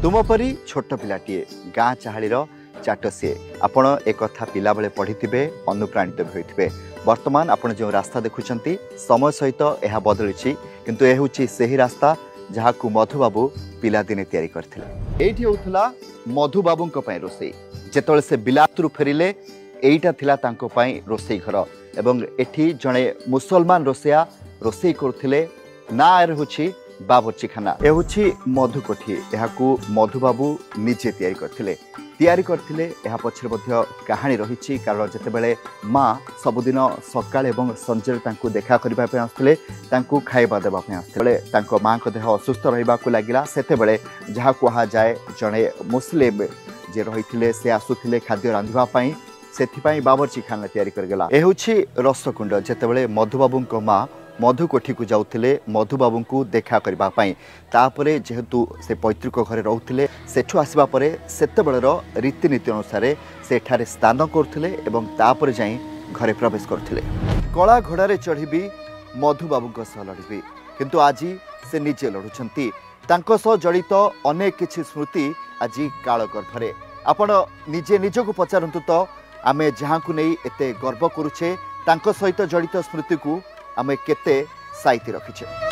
तुम परी छोट पिलाटीए गाँ चाहालीर चाट सी आपण एक पिला बेले पढ़ी अनुप्राणित भी होते वर्तमान आपण जो रास्ता देखुं समय सहित यह बदली किंतु यह हूँ से रास्ता जहाँ को मधुबाबू पिलादिने तैयारी करथिले। एठी होथला मधुबाबू रोसई जेतले से बिलातरू फेरिले एईटा थिला तांको पई रोसई घर एवं एठी जणे मुसलमान रोसैया रोसई करथिले ना होछि बावर्चीखाना ए होछि मधुकोठी एहाकू मधुबाबू निजे तैयारी करथिले एहा पछरे मध्य कहानी रहिछि कारण जेतेबेले माँ सबुदिन सकाळ एवं संजय तांको देखा करबा पे आस्थिले तांको खाइबा देबा पे आस्थिले तांको माँ को देह असुस्थ रहिबा को लागिला सेतेबेले जहा कहा जाए जणे मुस्लिम जे रहिथिले से आसुथिले खाद्य रांधिबा पई सेथिपई बावर्चीखाना तैयारी करगला। ए होछि रसकुंड जेतेबेले मधुबाबू माँ मधुकोठी को जाउथिले मधुबाबू को देखा करबा पई तापरे जेहेतु से पैतृक घरे रहउथिले सेठु आसीबा परे सेतेबेलर रीतिनीति अनुसार सेठारे स्नान करथिले एवं तापरे जाई घरे प्रवेश करथिले। कला घोड़ारे चढ़ीबी मधुबाबू सह लड़बी किंतु आज से निजे लड़ुछंती तांको सह जड़ित अनेक किछि स्मृति आज काल गर्भरे आपण निजे निजको पचारंतु तो आमे जहां को नहीं एते गर्व करूछे तांको सहित जड़ित स्मृति को आमे केते साइती रखिछे।